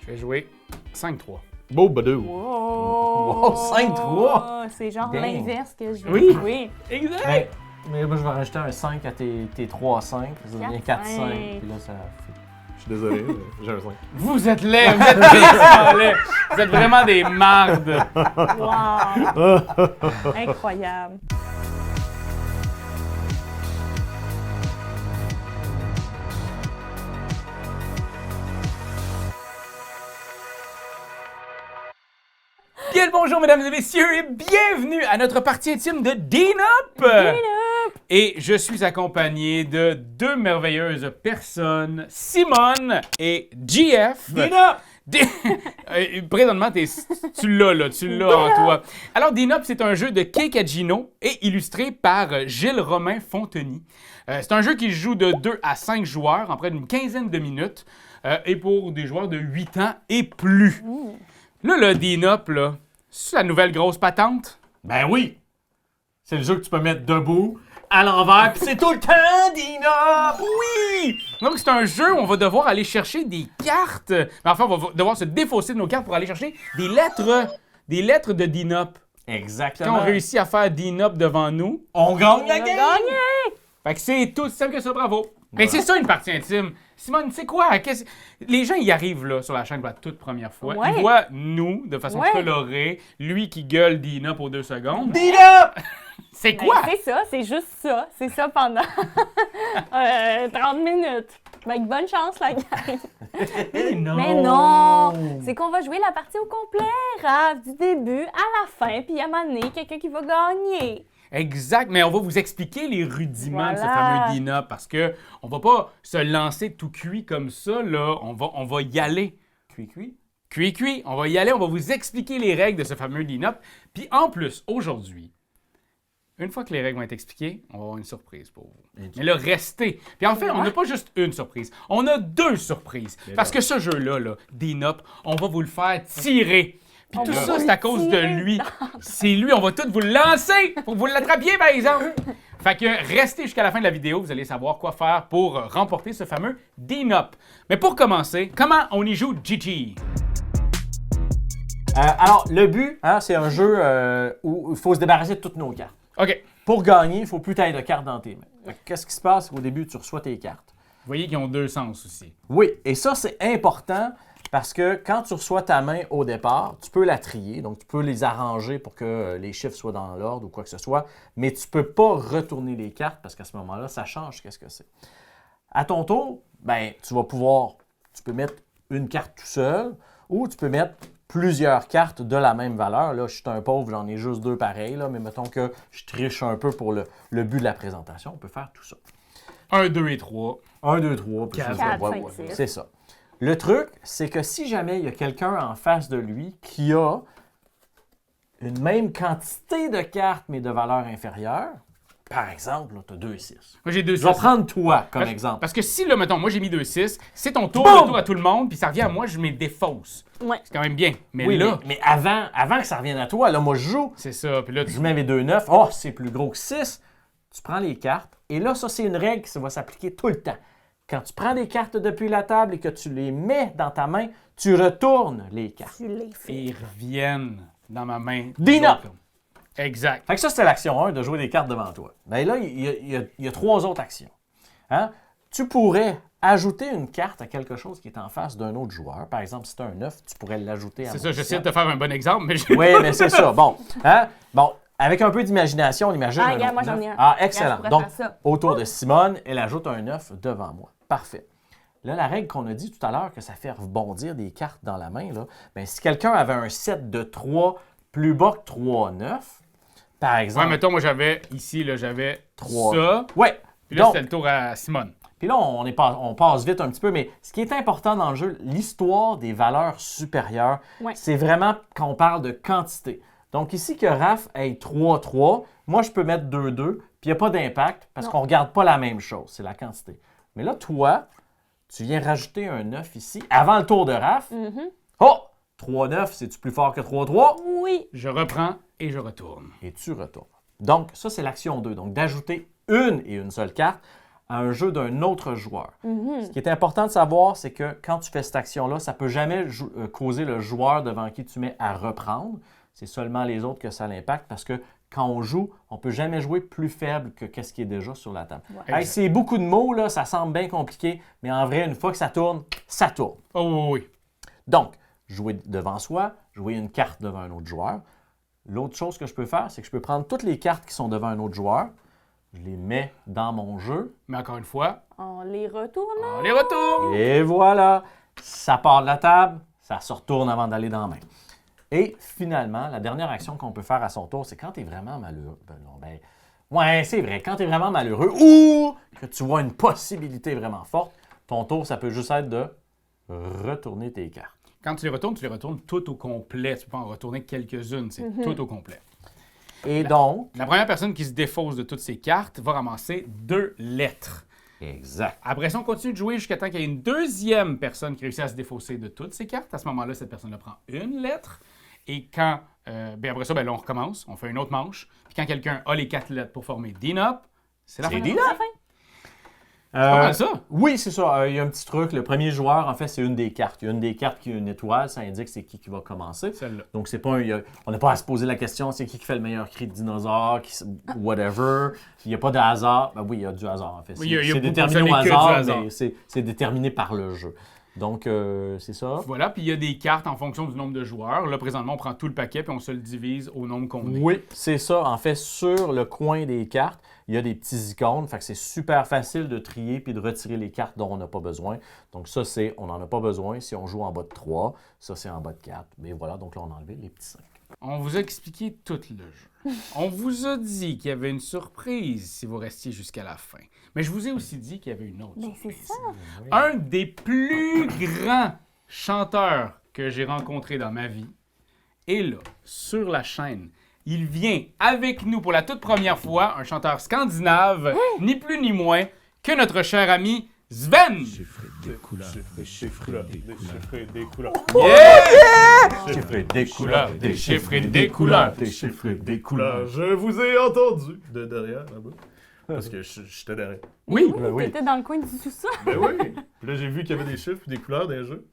Je vais jouer 5-3. Beau badou. Wow, 5-3. C'est genre Dang. l'inverse que je veux. Oui. Oui. Exact! Mais moi, je vais rajouter un 5 à tes 3 à 5. Ça devient 4 5. 4-5. Puis là, ça fait... Je suis désolé, mais j'ai un 5. Vous êtes laids, vous êtes tristement laids. Vous êtes vraiment des mardes. Wow. Incroyable. Bien le bonjour, mesdames et messieurs, et bienvenue à notre partie intime de Dean-Up! Et je suis accompagné de deux merveilleuses personnes, Simone et GF. Dean-Up! Présentement, tu l'as en toi. Alors, Dean-Up, c'est un jeu de Kekajino et illustré par Gilles Romain Fonteny. C'est un jeu qui se joue de 2 à 5 joueurs en près d'une quinzaine de minutes et pour des joueurs de 8 ans et plus. Là, le Dean-Up, là, c'est la nouvelle grosse patente? Ben oui! C'est le jeu que tu peux mettre debout, à l'envers, pis c'est tout le temps, Dean-Up! Oui! Donc, c'est un jeu où on va devoir aller chercher des cartes. Mais enfin, on va devoir se défausser de nos cartes pour aller chercher des lettres de Dean-Up. Exactement. Quand on réussit à faire Dean-Up devant nous, On gagne On la a game! gagné! fait que c'est tout aussi simple que ça, bravo. Mais c'est ça une partie intime. Simone, c'est quoi? Les gens y arrivent là sur la chaîne pour la toute première fois. Ouais. Ils voient nous de façon Ouais. colorée, lui qui gueule Dean-Up pour 2 secondes. Dean-Up! C'est Ben, quoi? c'est ça, c'est juste ça. C'est ça pendant 30 minutes. Ben, bonne chance, la gang. non. Mais non! C'est qu'on va jouer la partie au complet, Raph, du début à la fin, puis à un moment donné, quelqu'un qui va gagner. Exact, mais on va vous expliquer les rudiments de ce Voilà. fameux Dean-Up parce que on va pas se lancer tout cuit comme ça, là. On va y aller. Cuit. Cuit, on va y aller, on va vous expliquer les règles de ce fameux Dean-Up. Puis en plus, aujourd'hui, une fois que les règles vont être expliquées, on va avoir une surprise pour vous. Mais là, restez. Puis en fait, on n'a pas juste une surprise, on a 2 surprises. Parce que ce jeu-là, là, Dean-Up, on va vous le faire tirer. Puis On tout va ça, vous c'est à cause de tirer lui. C'est lui, on va tout vous le lancer pour que vous l'attrapiez, par exemple. Fait que restez jusqu'à la fin de la vidéo, vous allez savoir quoi faire pour remporter ce fameux Dean-Up. Mais pour commencer, comment on y joue Gigi? Alors, le but, c'est un jeu où il faut se débarrasser de toutes nos cartes. OK. Pour gagner, il faut plus taille de cartes dans tes mains. Fait que qu'est-ce qui se passe? Au début, tu reçois tes cartes. Vous voyez qu'ils ont 2 sens aussi. Oui, et ça, c'est important parce que quand tu reçois ta main au départ, tu peux la trier, donc tu peux les arranger pour que les chiffres soient dans l'ordre ou quoi que ce soit, mais tu ne peux pas retourner les cartes parce qu'à ce moment-là, ça change qu'est-ce que c'est. À ton tour, ben, tu peux mettre une carte tout seul ou tu peux mettre plusieurs cartes de la même valeur. Là, je suis un pauvre, j'en ai juste 2 pareils, là, mais mettons que je triche un peu pour le but de la présentation, on peut faire tout ça. 1, 2 et 3. 1, 2, 3, puis 4, c'est ça. 4, 5, 6. C'est ça. Le truc, c'est que si jamais il y a quelqu'un en face de lui qui a une même quantité de cartes, mais de valeur inférieure, par exemple, tu as 2 6. Moi, j'ai 2 Je vais 6. prendre toi comme exemple. Parce que si, là, mettons, moi, j'ai mis 2 6, c'est ton tour, Boum! le tour à tout le monde, puis ça revient à moi, je mets des fausses. Ouais. C'est quand même bien. Mais Oui, là, mais avant que ça revienne à toi, là, moi, je joue. c'est ça. Puis là, Je mets mes 2 9. Oh, c'est plus gros que 6. Tu prends les cartes. Et là, ça, c'est une règle qui va s'appliquer tout le temps. Quand tu prends des cartes depuis la table et que tu les mets dans ta main, tu retournes les cartes. Tu l'as fait. ils reviennent dans ma main. Dean-Up! Exact. Fait que ça, c'était l'action 1, de jouer des cartes devant toi. Mais là, il y a 3 autres actions. Hein? Tu pourrais ajouter une carte à quelque chose qui est en face d'un autre joueur. Par exemple, si tu as un 9, tu pourrais l'ajouter à C'est mon ça, j'essaie de 7. te faire un bon exemple, mais Oui, mais c'est ça. Bon. Hein? Bon, avec un peu d'imagination, on imagine Ah, un regarde, autre moi, j'en 9. ai un. Ah, Regarde, excellent. je pourrais Donc, faire ça. autour de Simone, elle ajoute un 9 devant moi. Parfait. Là, la règle qu'on a dit tout à l'heure, que ça fait rebondir des cartes dans la main, là, bien, si quelqu'un avait un 7 de 3 plus bas que 3, 9, par exemple... ouais, mettons, moi, j'avais ici, là, j'avais 3. ça. Ouais. Puis là, Donc, c'était le tour à Simone. puis là, on passe vite un petit peu, mais ce qui est important dans le jeu, l'histoire des valeurs supérieures, Ouais. c'est vraiment quand on parle de quantité. Donc ici, que Raph ait 3-3, moi, je peux mettre 2-2, puis il n'y a pas d'impact parce Non. qu'on ne regarde pas la même chose, c'est la quantité. Mais là, toi, tu viens rajouter un 9 ici, avant le tour de Raph. Oh! 3-9, c'est-tu plus fort que 3-3? Oui. Je reprends et je retourne. Et tu retournes. Donc, ça, c'est l'action 2. Donc, d'ajouter une et une seule carte. à un jeu d'un autre joueur. Ce qui est important de savoir, c'est que quand tu fais cette action-là, ça ne peut jamais causer le joueur devant qui tu mets à reprendre. C'est seulement les autres que ça l'impacte parce que quand on joue, on ne peut jamais jouer plus faible que ce qui est déjà sur la table. Ouais. Hey, c'est beaucoup de mots, là, ça semble bien compliqué, mais en vrai, une fois que ça tourne, ça tourne. Oh oui. Donc, jouer devant soi, jouer une carte devant un autre joueur. L'autre chose que je peux faire, c'est que je peux prendre toutes les cartes qui sont devant un autre joueur, je les mets dans mon jeu, Mais encore une fois, On les retourne. on les retourne. et voilà, ça part de la table, ça se retourne avant d'aller dans la main. Et finalement, la dernière action qu'on peut faire à son tour, c'est quand tu es vraiment malheureux. Ouais, c'est vrai, quand tu es vraiment malheureux ou que tu vois une possibilité vraiment forte, ton tour, ça peut juste être de retourner tes cartes. Quand tu les retournes toutes au complet. Tu peux pas en retourner quelques-unes, c'est tout au complet. Et donc, La première personne qui se défausse de toutes ces cartes va ramasser 2 lettres. exact. Après ça, on continue de jouer jusqu'à temps qu'il y ait une deuxième personne qui réussit à se défausser de toutes ces cartes. À ce moment-là, cette personne-là prend une lettre. Et quand, après ça, là, on recommence, on fait une autre manche. Puis quand quelqu'un a les 4 lettres pour former D-Nop, c'est la fin. D-Nop. C'est la fin. C'est pas mal ça. Oui, c'est ça. Il y a un petit truc. Le premier joueur, en fait, c'est une des cartes. Il y a une des cartes qui a une étoile. Ça indique c'est qui va commencer. Celle-là. Donc, c'est pas on n'a pas à se poser la question c'est qui fait le meilleur cri de dinosaure, whatever. Il n'y a pas de hasard. Ben oui, il y a du hasard, en fait. Oui, il y a c'est beaucoup déterminé plus au que du hasard, hasard. mais c'est déterminé par le jeu. Donc, c'est ça. Voilà, puis il y a des cartes en fonction du nombre de joueurs. Là, présentement, on prend tout le paquet puis on se le divise au nombre qu'on est. Oui, c'est ça. En fait, sur le coin des cartes, il y a des petits icônes. Fait que c'est super facile de trier puis de retirer les cartes dont on n'a pas besoin. Donc ça, on n'en a pas besoin si on joue en bas de 3. Ça, c'est en bas de 4. Mais voilà, donc là, on a enlevé les petits 5. On vous a expliqué tout le jeu. On vous a dit qu'il y avait une surprise si vous restiez jusqu'à la fin. Mais je vous ai aussi dit qu'il y avait une autre Mais c'est surprise. ça. Un des plus grands chanteurs que j'ai rencontré dans ma vie est là, sur la chaîne. Il vient avec nous pour la toute première fois, un chanteur scandinave, ni plus ni moins que notre cher ami Sven. Des couleurs. Chiffrer des Couleurs, des chiffres et des couleurs. Déchiffrer des couleurs. Je vous ai entendu de derrière, là-bas. Parce que j'étais derrière. Oui, Ben oui. T'étais dans le coin du sous-sol. Ben oui! Puis là, j'ai vu qu'il y avait des chiffres et des couleurs dans les jeux.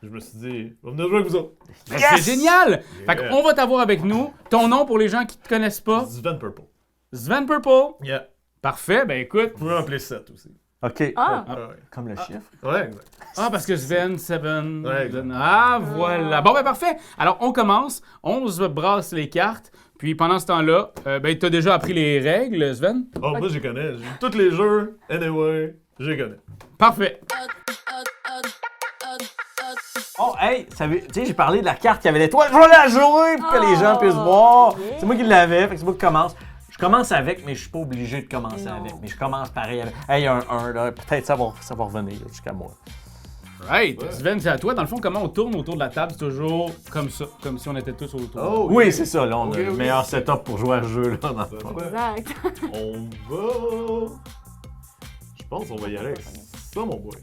Je me suis dit, on va venir jouer avec vous autres. ben, c'est génial. Yeah. Fait qu'on va t'avoir avec nous. Ton nom pour les gens qui te connaissent pas, Sven Purple. Sven Purple. Yeah. Parfait, ben écoute. Vous pouvez m'appeler 7 aussi. OK. Ah! Ah ouais. Comme le chiffre. Ouais, exact. Ah, parce que Sven, Seven. Ouais, exact. Ah, voilà. Bon, ben parfait. Alors, on commence. On se brasse les cartes. Puis pendant ce temps-là, ben, t'as déjà appris les règles, Sven? Oh, moi, je les connais. J'ai tous les jeux. Anyway, je les connais. Parfait. Oh, hey, tu sais, j'ai parlé de la carte qui avait l'étoile. Je vais la jouer pour que les gens puissent voir. yeah. C'est moi qui l'avais, fait que c'est moi qui commence. Je commence avec, mais je suis pas obligé de commencer Non. avec. Mais je commence pareil avec. Hey, il y a un 1, là. Peut-être ça va revenir jusqu'à moi. Right. Ouais. Sven, c'est à toi. Dans le fond, comment on tourne autour de la table? C'est toujours comme ça, comme si on était tous autour. Oh, Oui, yeah. c'est ça, là. On Ok, a le ok. meilleur setup pour jouer à ce jeu-là. dans le fond. Ouais. Exact. On va. Je pense qu'on va y aller avec ça, mon boy.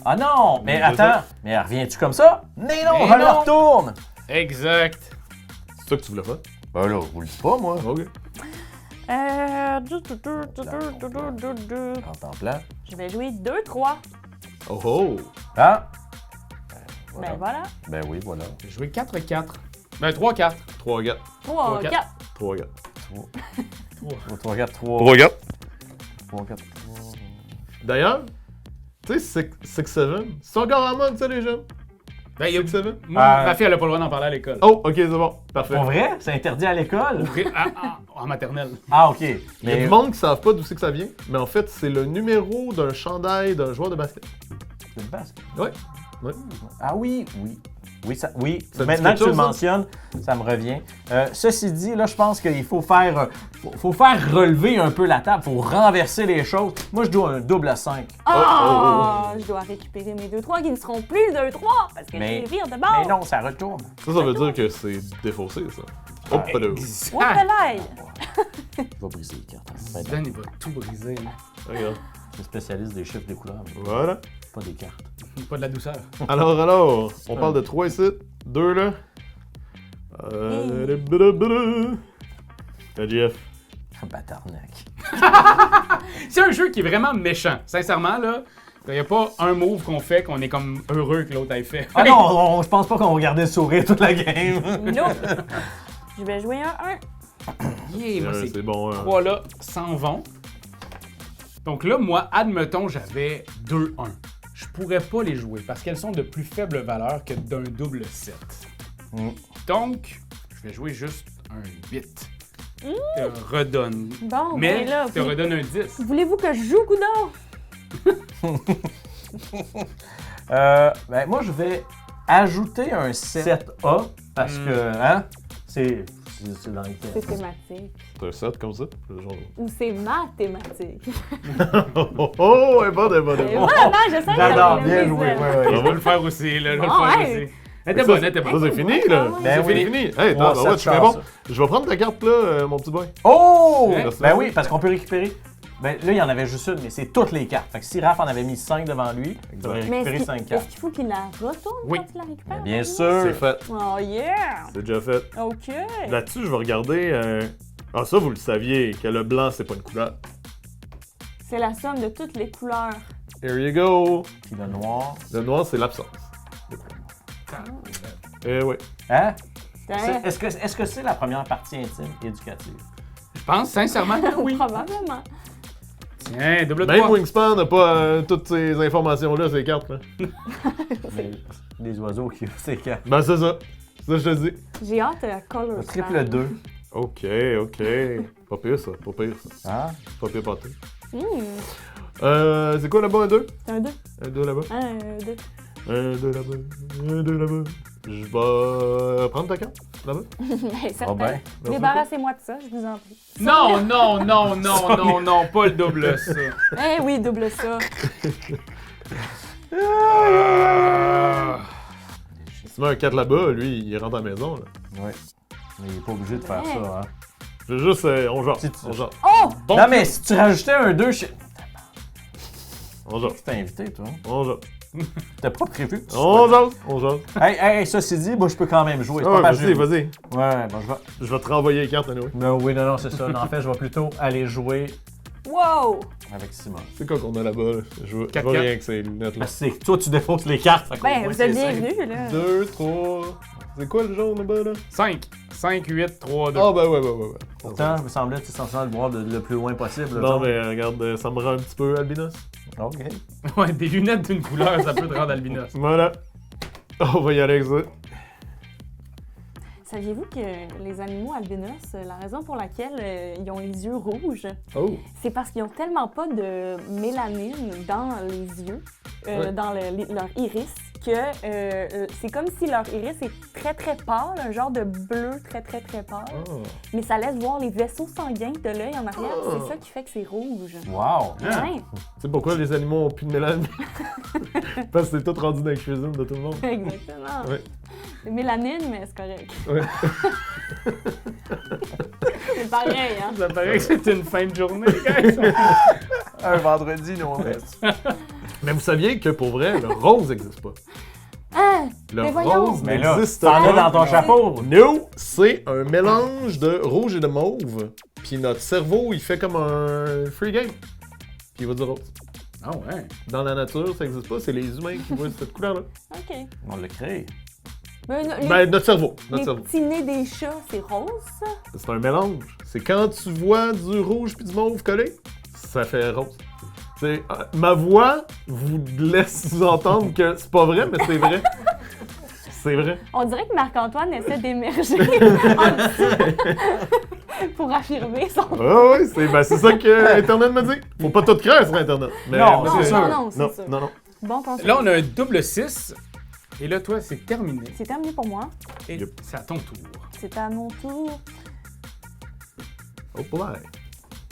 Ah non! Mais Je attends! Mais reviens-tu comme ça? Mais non, Mais je le non. retourne! Exact. C'est ça que tu voulais faire? Ben là, vous le dites pas, moi. Ok. En temps plat. Je vais jouer 2-3. Oh oh! Ah! Ben voilà. Ben oui, voilà. J'ai joué 4-4. Ben 3-4. 3 gars. 3, 4. 4. 3 gars. 3, 4, 3. 3 gars. 3, 4, 3. D'ailleurs, tu sais, 6-7, c'est encore en mode, ça, les jeunes? Ben, il y a... 6-7? Moi, ma fille, elle a pas le droit d'en parler à l'école. Oh, ok, c'est bon. Parfait. Pour vrai? C'est interdit à l'école? En maternelle. Ah, OK. Il y a Mais du monde qui savent pas d'où c'est que ça vient, mais en fait, c'est le numéro d'un chandail d'un joueur de basket. c'est le basket. Ouais. Ouais. Ah oui, oui. Oui, oui. Ça dit Maintenant que quelque tu le chose, ça? mentionnes, ça me revient. Ceci dit, là, je pense qu'il faut faire relever un peu la table. Il faut renverser les choses. Moi, je dois un double à 5. Ah! Je dois récupérer mes 2-3 qui ne seront plus 2-3 parce que Mais- je les vire de bord. Mais non, ça retourne. Ça veut dire que c'est défaussé, ça. Oh, pas de. Oups là! Je vais briser les cartes. Ben, non, Sven, il va tout briser. Là. Regarde. je suis spécialiste des chiffres, des couleurs, mais Voilà. pas des cartes. Pas de la douceur. Alors, on parle de 3 ici, 2 là. La GF. Batarnac. C'est un jeu qui est vraiment méchant. Sincèrement, là, il n'y a pas un move qu'on fait qu'on est comme heureux que l'autre ait fait. Ah non, je pense pas qu'on va garder le sourire toute la game. Non. Je vais jouer un 1. Yeah, moi, C'est bon. hein. 3 là s'en vont. Donc là, moi, admettons, j'avais 2-1. Je pourrais pas les jouer parce qu'elles sont de plus faible valeur que d'un double 7. Donc, je vais jouer juste un 8. Te redonne. Bon, Mais ben là, te redonne un 10. voulez-vous que je joue, coudonc? Ben, moi, je vais ajouter un 7A parce que, hein, c'est dans les C'est thématique. T'as un 7 comme ça? Genre... Ou c'est mathématique. Oh, elle est bonne, elle est bonne, elle est Et bonne. voilà, je sais que J'adore, j'avais bien le joué. visuel. On va le faire aussi, là. Je vais le Ah, faire ouais. aussi. Elle était bonne, elle était Ça, bonne. c'est fini, là. Ben Ben C'est oui. fini. Hey, attends, Oh, ouais, tu cette fais bon. chance. Je vais prendre ta carte, là, mon petit boy. Oh! Hein? Ben oui, parce qu'on peut récupérer. Ben là, il y en avait juste une, mais c'est toutes les cartes. Fait que si Raph en avait mis 5 devant lui, il aurait Mais récupéré est-ce 5 qu'il cartes. faut qu'il la retourne Oui. quand tu la récupères? Bien C'est sûr. fait. Oh yeah! C'est déjà fait. OK. Là-dessus, je vais regarder. Ah, ça, vous le saviez, que le blanc, c'est pas une couleur. C'est la somme de toutes les couleurs. Here you go. Puis le noir. Le noir, c'est l'absence. Eh oui. Hein? Hein? Est-ce que c'est la première partie intime éducative? Je pense sincèrement que oui. Probablement. Tiens, double Même 3. Wingspan n'a pas toutes ces informations-là, ces cartes. Là. Mais des oiseaux qui c'est cartes. Ben, c'est ça. C'est ça, je te dis. J'ai hâte à Color Le Span. triple 2. OK, OK. Pas pire, ça. Pas pire, ça. Ah? Pas pire, pas pire. Hmm, C'est quoi là-bas, un 2? c'est un 2. Un 2 là-bas. Un 2. Un 2 là-bas. Un 2 là-bas. Je vais prendre ta carte, là-bas. Certain. ben. Débarrassez-moi de ça, je vous en prie. Non, non, non, non, non, non, pas le double ça. Eh oui, double ça. Si tu mets un 4 là-bas, lui, il rentre à la maison. Là. Oui. Mais il est pas obligé de faire Ouais. ça, hein. Je veux juste, on jase. Si tu- On jase. Oh! Bon, Non, mais si tu rajoutais un 2, On jase. tu t'es invité, toi. On jase. T'as pas prévu que tu On sois- jase. On jase. Hey, ça c'est dit, moi je peux quand même jouer. C'est Ah ouais, pas vas-y, magique. vas-y. Ouais, bon, je vais. Je vais te renvoyer les cartes, anyway. Non, oui, non, c'est ça. Non, en fait, je vais plutôt aller jouer Wow! avec Simon. C'est quoi qu'on a là-bas? Là? Je vois 4-4. rien avec ces lunettes-là. Parce que toi, tu défausses les cartes. fait qu'au Ben, moins, vous êtes c'est simple. bienvenus, là. 2, 3. C'est quoi le jaune là-bas, là? 5. 5, 8, 3, 2. Ah, ben ouais. Pourtant, je me semblait que tu es censé le voir le plus loin possible. Non, mais regarde, ça me rend un petit peu albinos. Ok. Ouais, des lunettes d'une couleur, ça peut te rendre albinos. Voilà. On va y aller avec ça. Saviez-vous que les animaux albinos, la raison pour laquelle ils ont les yeux rouges, Oh. c'est parce qu'ils ont tellement pas de mélanine dans les yeux, Ouais. dans leur iris, que c'est comme si leur iris est très très pâle, un genre de bleu très très très pâle, mais ça laisse voir les vaisseaux sanguins de l'œil en arrière. Oh. C'est ça qui fait que c'est rouge. Wow. Ah. Ouais, Tu sais pourquoi les animaux ont plus de mélanine? Parce que c'est tout rendu dans la cuisine de tout le monde. exactement. Ouais. C'est mélanine, mais c'est correct. Ouais. C'est pareil, hein? Ça paraît que c'est une fin de journée, guys. Un vendredi, nous, on reste. Mais vous saviez que pour vrai, le rose n'existe pas. Ah! Le Mais voyons. rose Mais là, n'existe t'en as pas. dans ton chapeau. No, c'est un mélange de rouge et de mauve. Puis notre cerveau, il fait comme un free game. Puis il va dire rose. Ah ouais. Dans la nature, ça n'existe pas. C'est les humains qui voient cette couleur-là. OK. On l'a créé. Mais Ben, notre cerveau. Notre les cerveau. petits nez des chats, c'est rose, ça? C'est un mélange. C'est quand tu vois du rouge puis du mauve collé, ça fait rose. C'est, ma voix vous laisse entendre que c'est pas vrai, mais c'est vrai. C'est vrai. On dirait que Marc-Antoine essaie d'émerger en dessous pour affirmer son... Ah oui, c'est ça que Internet me dit. Faut pas tout créer sur Internet. Mais, Non, mais c'est sûr. non, c'est Non, sûr. non. Bon conseil. Là, on a un double 6. Et là, toi, c'est terminé. C'est terminé pour moi. Et Yep. c'est à ton tour. C'est à mon tour. Oh, pas mal.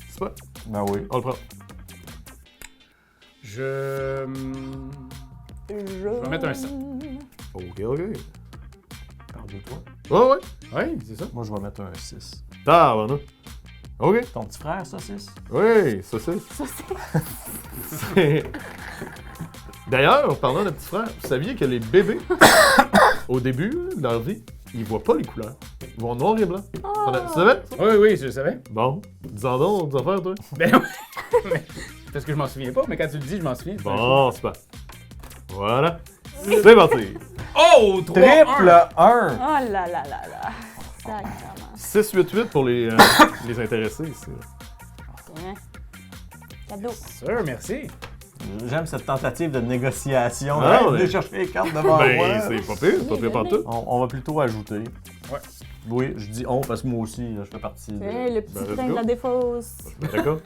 C'est pas. Ben oui. On le prend. Je vais mettre un 7. Ok, ok. Par deux, toi. Ouais, ouais. Oui, c'est ça. Moi, je vais mettre un 6. Ah, bon, ok. Ton petit frère, ça, 6? Oui, ça c'est. Ça, c'est... D'ailleurs, parlant de petits frères, vous saviez que les bébés, au début de leur vie, ils voient pas les couleurs. Ils voient noir et blanc. Tu savais? Oui, oui, je le savais. Bon, dis-en donc des affaires, toi. Ben oui. Parce que je m'en souviens pas, mais quand tu le dis, je m'en souviens. Bon, c'est pas. Voilà. C'est parti. Oh! 3, Triple 1. Oh là là là là. Sacrément. 6-8-8 pour les intéressés ici. Tiens. Cadeau. Sûr, merci. J'aime cette tentative de négociation. Ah, Hey, ouais. venez chercher les cartes devant moi. Ben, c'est pas pire partout. On va plutôt ajouter. Ouais. Oui, je dis on parce que moi aussi, là, je fais partie de... Tiens, le petit Ben, let's train go. de la défausse. D'accord.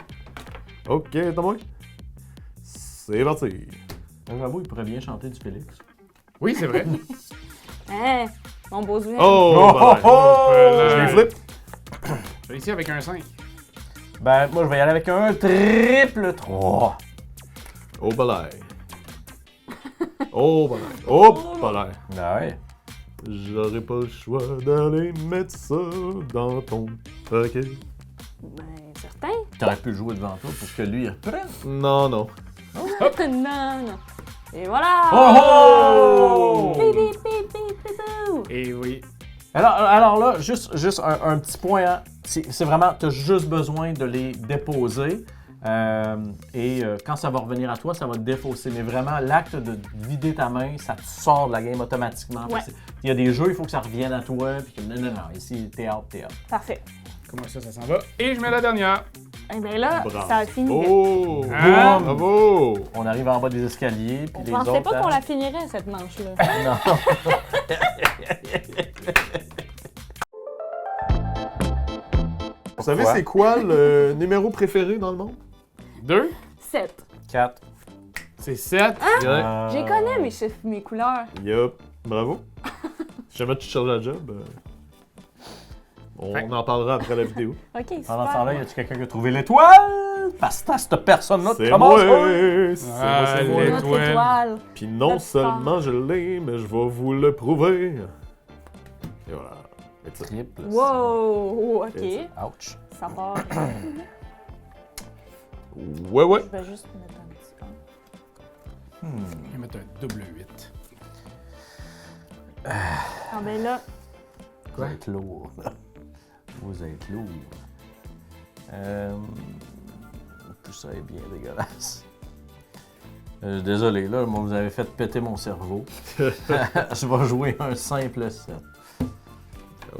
Ok, attends moi. C'est parti. J'avoue, il pourrait bien chanter du Félix. Oui, c'est vrai. Hein? Mon beau Sven. Oh, ben, je les flip. Je vais ici avec un 5. Ben, moi, je vais y aller avec un triple 3. Oh, balai. Oh, balai. Oh, balai. Ben ouais. J'aurais pas le choix d'aller mettre ça dans ton paquet. Ben, certain. T'aurais pu le jouer devant toi pour que lui, il reprenne. Non, non. Non, non. Et voilà! Oh! Bip, bip, bip, bip, bip, bip. Et oui. Alors là, juste un petit point. Hein. C'est vraiment, tu as juste besoin de les déposer. Et quand ça va revenir à toi, ça va te défausser. Mais vraiment, l'acte de vider ta main, ça te sort de la game automatiquement. Ouais. Il y a des jeux, il faut que ça revienne à toi. Puis que non, ici, t'es out. Parfait. Comment ça s'en va? Et je mets la dernière. Eh bien là, Bravo. ça a fini. Oh! Ah. Bravo! On arrive en bas des escaliers. Puis On les pensait autres, pas hein. qu'on la finirait, cette manche-là. Non. Vous savez, Pourquoi? c'est quoi le numéro préféré dans le monde? 2. 7. 4. C'est 7. Ah! J'ai connais mes chiffres, mes couleurs. Yup. Bravo. Si jamais tu cherches la job, on Fait- en parlera après la vidéo. Ok, super. Pendant ce temps-là, y a-tu quelqu'un qui a trouvé l'étoile? Parce que cette personne-là C'est commence. moi! ouais. C'est Ah, moi, c'est moi. les- Notre Étoile. étoile. Puis non Notre seulement je l'ai, mais je vais vous le prouver. Et voilà. It's it. Triple. Wow! Ok. Et Ouch. Ça part. Ouais, ouais. Je vais juste mettre un petit peu. Je vais mettre un double 8. Ah ben là, Vous êtes lourd. Vous êtes lourd. Tout ça est bien dégueulasse. Désolé, là, moi, vous avez fait péter mon cerveau. Je vais jouer un simple 7.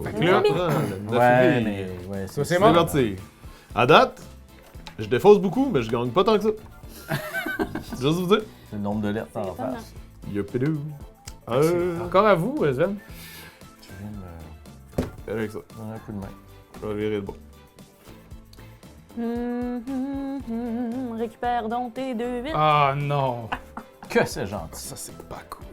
Fait que là- Ouais, mais... Ouais, Ça, c'est C'est bon. parti. À date, je défausse beaucoup, mais je gagne pas tant que ça. Juste vous dire. C'est le nombre de lettres en étonnant. face. Yupidou. Encore à vous, Sven. Tu viens de me Avec ça. donner un coup de main. Je vais virer le bon. Récupère donc tes 2 vitres. Ah non. Que c'est gentil. Ça, c'est pas cool.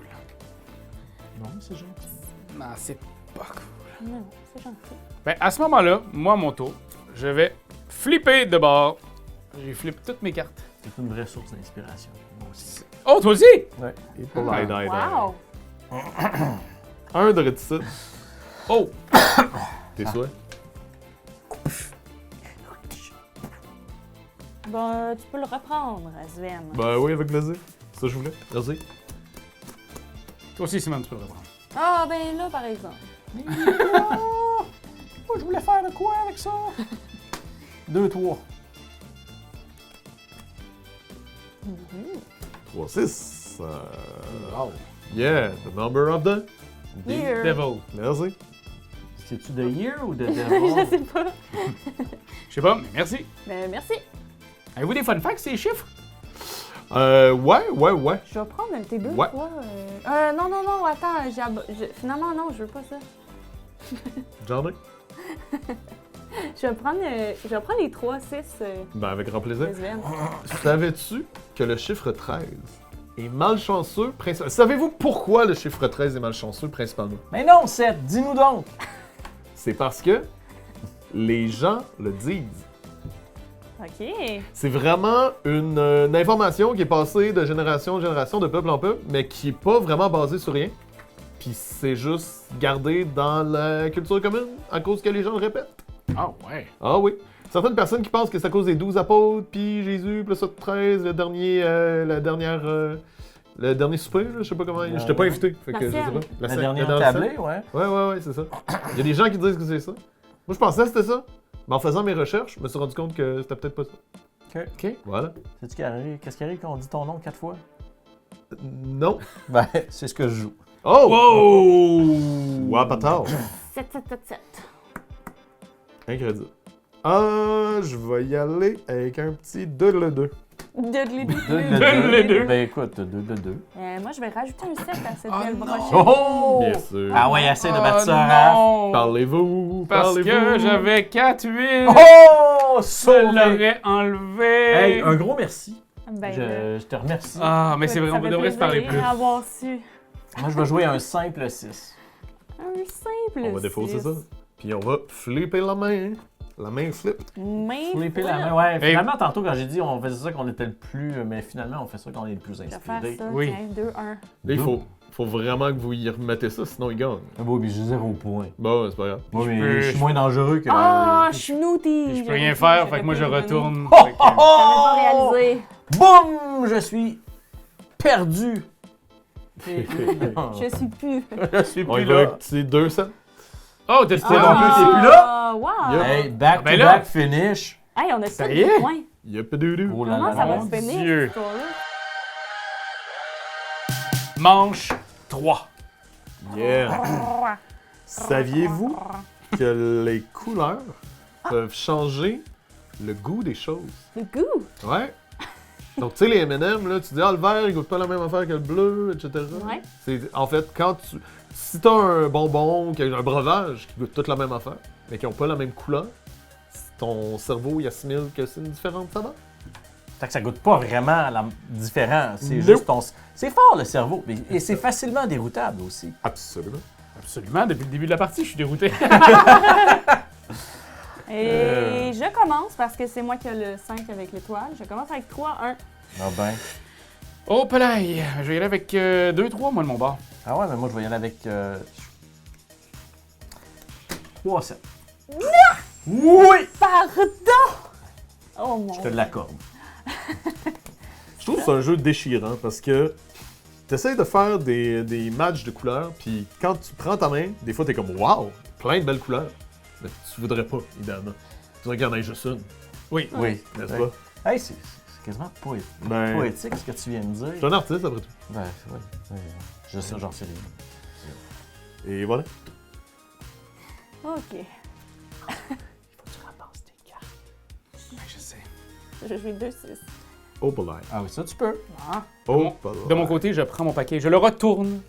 Non, c'est gentil. Non, c'est pas cool. Non, c'est gentil. Ben, à ce moment-là, moi, à mon tour, je vais flipper de bord. J'ai flippé toutes mes cartes. C'est une vraie source d'inspiration. Moi aussi. Oh, toi aussi? Ouais. Et pour l'aide, aide, Wow! Un de réticite. Oh! Tes souhaits? Ben, tu peux le reprendre, Sven. Ben oui, avec plaisir. C'est ça que je voulais. Merci. Toi aussi, Simon, tu peux le reprendre. Ah, ben là, par exemple. Moi, je voulais faire de quoi avec ça? 2, 3. 3, 6. Wow. Yeah, the number of the... Here. Devil. Merci. C'est-tu de year ou de Je devil? sais pas. Je sais pas, mais merci. Ben, merci. Avez-vous des fun facts, ces chiffres? Ouais. Je vais prendre un de tes deux Ouais. fois. Non, attends. Finalement, non, je veux pas ça. J'en ai. Je vais prendre les 3, 6 Ben avec grand plaisir. Sven. Savais-tu que le chiffre 13 est malchanceux principalement? Savez-vous pourquoi le chiffre 13 est malchanceux principalement? Mais non, Seth, dis-nous donc! C'est parce que les gens le disent. OK. C'est vraiment une information qui est passée de génération en génération, de peuple en peuple, mais qui est pas vraiment basée sur rien. Puis c'est juste gardé dans la culture commune à cause que les gens le répètent. Ah ouais. Ah oui. Certaines personnes qui pensent que c'est à cause des 12 apôtres, puis Jésus, puis le ça de 13, le dernier souper, là, je sais pas comment. Je t'ai pas invité, fait La que je sais scène. pas. La scène, dernière la tablée, ouais. Ouais, c'est ça. Il y a des gens qui disent que c'est ça. Moi, je pensais que c'était ça. Mais en faisant mes recherches, je me suis rendu compte que c'était peut-être pas ça. OK. Voilà. Sais-tu qu'est-ce qui arrive quand on dit ton nom 4 fois? Non. Ben, c'est ce que je joue. Oh! Wow! Wapatard. 7, 7, 7, 7. Incroyable. Je vais y aller avec un petit 2 le 2. Les deux. Ben écoute, 2 de 2. Moi, je vais rajouter un 7 à cette Oh belle non. brochette. Oh! Bien sûr. Ah ouais, essaie de battre Oh ça, Raph. non! Parlez-vous, Parce parlez-vous. que j'avais 4-8. Oh! Je Sauvé! l'aurais enlevé. Hey, un gros merci. Ben, Je te remercie. Ah, mais c'est vrai, ça on fait devrait se parler plaisir plus. avoir su. Moi, je vais jouer un simple 6. Un simple. On va défausser 6. ça. Puis on va flipper la main. La main flip. Mais Flipper la voilà. main, ouais. Hey. Finalement, tantôt, quand j'ai dit on faisait ça qu'on était le plus. Mais finalement, on fait ça qu'on est le plus Je vais inspiré. faire ça. Oui. Tiens, 2, 1. Là, il faut vraiment que vous y remettez ça, sinon il gagne. Ah bon, mais j'ai 0 point. Bon, c'est pas grave. Moi, mais peux- je suis moins dangereux que. Ah, je suis naughty. Je peux rien faire, fait que moi je retourne. Oh, Fait que- oh, oh! J'avais pas réalisé. Boum! Je suis perdu. Je suis plus. Je suis On y plus va là. avec petit 2 cents. Oh, t'as C'est bon, plus, t'es plus là? Wow. Yep. Hey, back Ben to là. back finish. Hey, on a Ça tous y est? des points. Yep, doudou. Oh là Comment là ça là. va se finir, Dieu. cette histoire-là? Manche 3. Yeah. Saviez-vous que les couleurs peuvent changer le goût des choses? Le goût. Ouais. Donc, tu sais, les M&M, là, tu dis, ah, le vert, il goûte pas la même affaire que le bleu, etc. Ouais. En fait, si t'as un bonbon qui a un breuvage qui goûte toute la même affaire, mais qui n'ont pas la même couleur, ton cerveau, il assimile que c'est une différente saveur. Fait que ça goûte pas vraiment différent. C'est Nope. juste ton. C'est fort le cerveau. Et c'est facilement déroutable aussi. Absolument. Absolument, depuis le début de la partie, je suis dérouté. Et je commence parce que c'est moi qui ai le 5 avec l'étoile. Je commence avec 3, 1. Ah ben. Oh, palaille! Je vais y aller avec 2-3, moi, de mon bord. Ah ouais, mais moi je vais y aller avec 3, 7. Oui! Pardon! Oh mon Je te l'accorde. Je trouve que c'est un jeu déchirant parce que tu essaies de faire des matchs de couleurs, puis quand tu prends ta main, des fois t'es comme waouh, plein de belles couleurs. Mais tu voudrais pas, idéalement. Tu voudrais qu'il y en ait juste une, Oui. Oui. n'est-ce Ouais. pas? Hey, c'est quasiment Ben, poétique ce que tu viens de dire. je suis un artiste après tout. Ben, ouais. Je sais, j'en sais rien. Et voilà. Ok. Il faut que tu ramasses tes cartes. Ouais, je sais. Je joue 2, 6. Oh, boy. Ah oui, ça tu peux. Ah. Oh, boy. De mon côté, je prends mon paquet, je le retourne.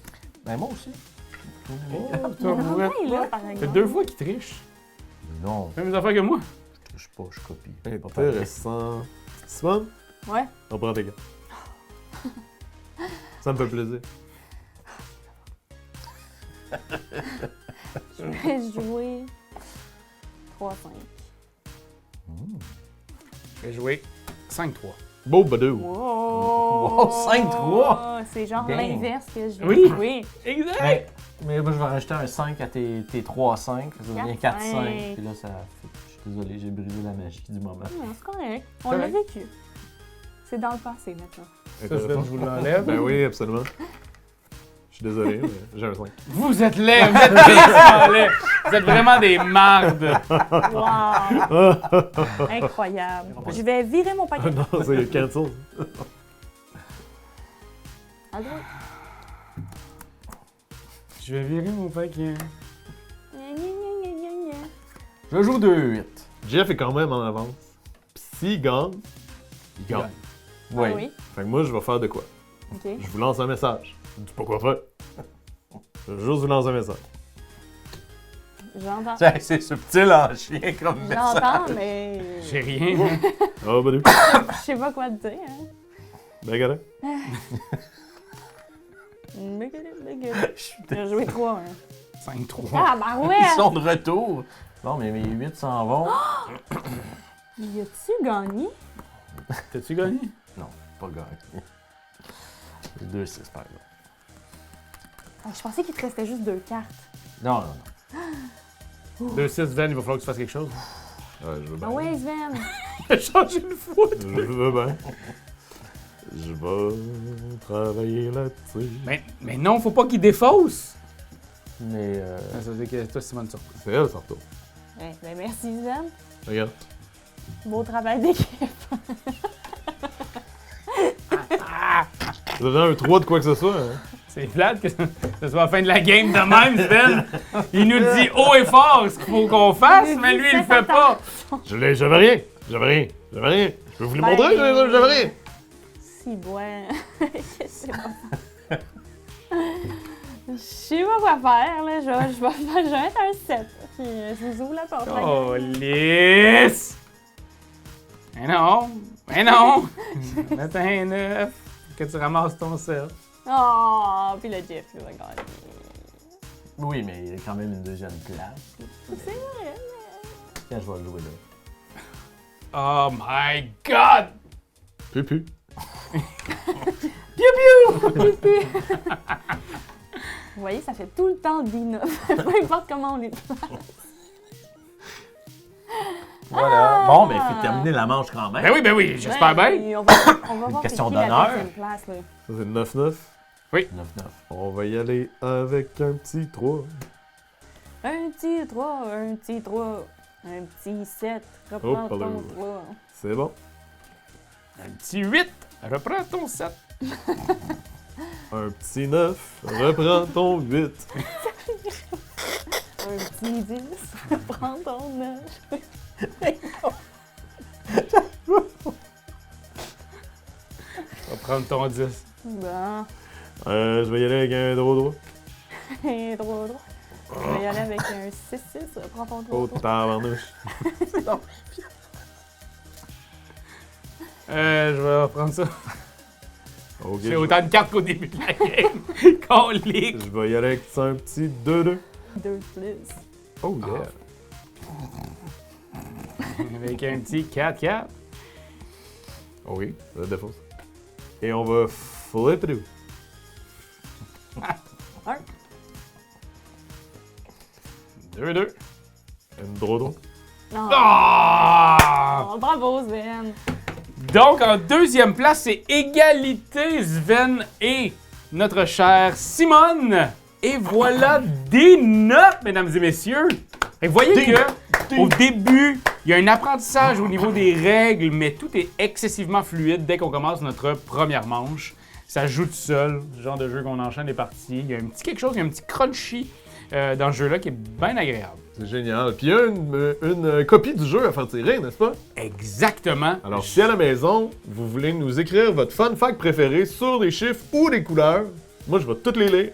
Ben moi aussi. Romain est là, par Ça fait exemple. 2 fois qu'il triche. Non, Même affaires que moi. je sais pas, je copie. Pas pareil. Intéressant. Simone, Ouais. on prend tes gars. Ça me fait plaisir. Je vais jouer 3, 5. Je vais jouer 5-3. Beau badou. Wow! 5-3. C'est genre Dang. l'inverse que je Oui. Oui. Exact! Hey, mais moi je vais rajouter un 5 à tes 3, 5. Ça devient 4, 5. 4-5. Puis là, ça fait. Je suis désolé, j'ai brisé la magie du moment. Non, c'est correct. On Correct. l'a vécu. C'est dans le passé maintenant. Ça, je vous l'enlève. Ben oui, absolument. Je suis désolé, mais j'ai un 5. Vous êtes laid, vous êtes vraiment laid. Vous êtes vraiment des mardes. Wow! Incroyable. Je vais virer mon paquet. Non, c'est cancel. À droite. Je vais virer mon paquet. Gna, gna, gna, gna, gna, gna. Je joue 2-8. Jeff est quand même en avance. Pis s'il gagne, il gagne. Oui. Ah oui. Fait que moi, je vais faire de quoi? OK. Je vous lance un message. Je dis pas quoi faire. Je vais juste vous lancer un message. J'entends. C'est subtil en chien comme message. J'entends, mais. J'ai rien. Oh, badou. Je sais pas quoi te dire. Hein. Ben, gars. Je vais jouer 3. 5-3. Ah, bah Ils ouais! sont de retour. Bon, mais mes 8 s'en vont. Y a-tu gagné? T'as-tu gagné? Non, pas gagné. 2-6 par exemple. Ah, je pensais qu'il te restait juste 2 cartes. Non, non, non. 2-6, Van, il va falloir que tu fasses quelque chose. Ouais, je veux bien. Ah ouais, Sven! Il a changé une fois. Je veux bien. Je vais travailler là-dessus. Mais non, faut pas qu'il défausse. Mais Ça veut dire que toi, Simone, tu C'est elle, ça retourne. Ouais, ben merci, Sven. Regarde. Beau travail d'équipe. Vous avez un 3 de quoi que ce soit. Hein? C'est plate que ce soit la fin de la game de même, Sven. Il nous dit haut et fort ce qu'il faut qu'on fasse, mais lui, il le fait pas. J'avais rien. J'avais rien. Je peux vous le montrer, j'avais rien. Si, ouais. Je sais pas. Je sais pas quoi faire, là. Je vais mettre un 7. Puis je vous ouvre la porte. Oh, lisse! Mais non! Mets un 9. Que tu ramasses ton 7. Oh, puis le Jeff, il va gagner. Oui, mais il y a quand même une deuxième place. C'est vrai, Tiens, je vais le jouer là. Oh my God! Pupu. Vous voyez, ça fait tout le temps Dina. Peu importe comment on les place. Voilà. Bon, ben, il faut terminer la manche quand même. Ben oui, j'espère bien. On va voir question c'est qui d'honneur. la deuxième place, là. Ça, c'est 9-9. 9-9. On va y aller avec un petit 3. Un petit 3, un petit 3, un petit 7. Reprends Oh, ton 3. C'est bon. Un petit 8. Reprends ton 7. Un petit 9. Reprends ton 8. Un petit 10. Reprends ton 9. Reprends ton 10. Bon. Je vais y aller avec un droit. Et 3, 3. Je vais y aller avec un 6, 6. Reprends ton 3. Oh, tabarnouche. Je vais reprendre ça. Ok. J'ai autant de cartes qu'au début de la game. Qu'on lit. Je vais y aller avec un petit 2-2. 2 plus. Oh yeah. Avec un petit 4-4. Oh oui, ça défausse. Et on va flip it. 1. 2-2. Une droit. Non. Ah! Oh, bravo, Sven. Donc, en deuxième place, c'est égalité Sven et notre chère Simone. Et voilà des notes, mesdames et messieurs. Et voyez que au début, il y a un apprentissage au niveau des règles, mais tout est excessivement fluide dès qu'on commence notre première manche. Ça joue tout seul, le genre de jeu qu'on enchaîne les parties. Il y a un petit quelque chose, il y a un petit crunchy dans ce jeu-là qui est bien agréable. C'est génial. Puis il y a une copie du jeu à faire tirer, n'est-ce pas? Exactement. Alors, si à la maison, vous voulez nous écrire votre fun fact préféré sur des chiffres ou des couleurs, moi, je vais toutes les lire.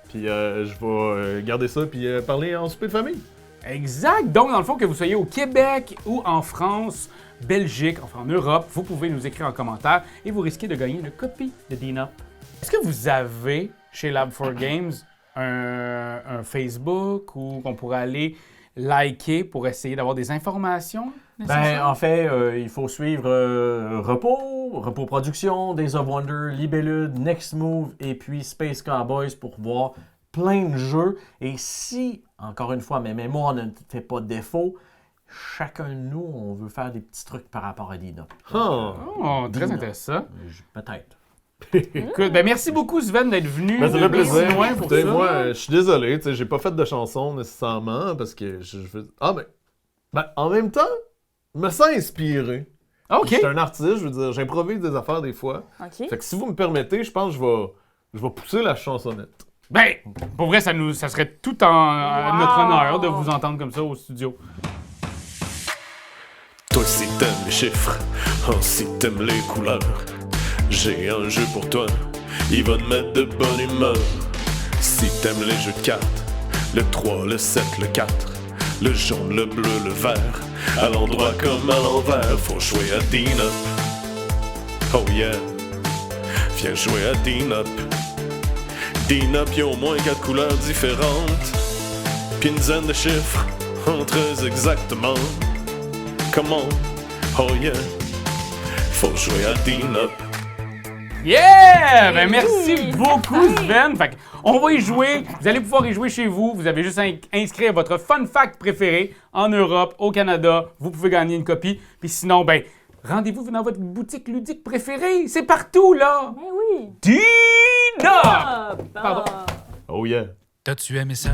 Puis je vais garder ça puis parler en souper de famille. Exact. Donc, dans le fond, que vous soyez au Québec ou en France, Belgique, enfin en Europe, vous pouvez nous écrire en commentaire et vous risquez de gagner une copie de Dina. Est-ce que vous avez, chez Lab4Games, un Facebook où qu'on pourrait aller liker pour essayer d'avoir des informations? Ben, en fait, il faut suivre Repos Productions, Days of Wonder, Libellude, Next Move et puis Space Cowboys pour voir plein de jeux. Et si, encore une fois, mes mémoires ne fait pas défaut, chacun de nous, on veut faire des petits trucs par rapport à Dina. Ah. Oh, très Dina. intéressant. Peut-être. Écoute, ben merci beaucoup Sven d'être venu. Ben, ça fait plaisir. Si loin pour Écoutez, ça. moi, je suis désolé, tu sais, j'ai pas fait de chanson nécessairement parce que je fais... Ah, ben, en même temps, je me sens inspiré. OK. Je suis un artiste, je veux dire, j'improvise des affaires des fois. OK. Fait que si vous me permettez, je pense que je vais pousser la chansonnette. Ben, pour vrai, ça serait tout à notre honneur de vous entendre comme ça au studio. Toi si t'aimes les chiffres, oh si t'aimes les couleurs, j'ai un jeu pour toi, il va te mettre de bonne humeur. Si t'aimes les jeux de cartes, le 3, le 7, le 4, le jaune, le bleu, le vert, à l'endroit comme à l'envers, faut jouer à Dean-Up. Oh yeah, viens jouer à Dean-Up. Dean-Up, y'a au moins 4 couleurs différentes, pis une dizaine de chiffres entre eux exactement. Come on, oh yeah, faut jouer à Dean-Up. Yeah! Ben merci beaucoup Sven. Fait on va y jouer. Vous allez pouvoir y jouer chez vous. Vous avez juste à inscrire votre fun fact préféré en Europe, au Canada. Vous pouvez gagner une copie. Puis sinon, ben rendez-vous dans votre boutique ludique préférée. C'est partout là. Ben oui. Dina! Pardon. Oh yeah. T'as-tu aimé ça?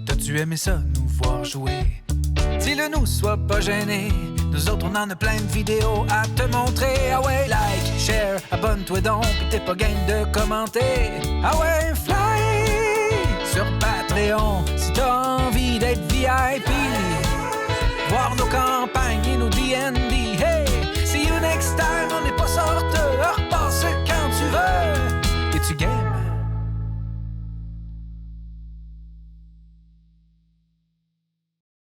T'as-tu aimé ça, nous voir jouer? Dis-le nous, sois pas gêné. Nous autres, on en a plein de vidéos à te montrer. Ah ouais, like, share, abonne-toi donc, pis t'es pas game de commenter. Ah ouais, fly sur Patreon,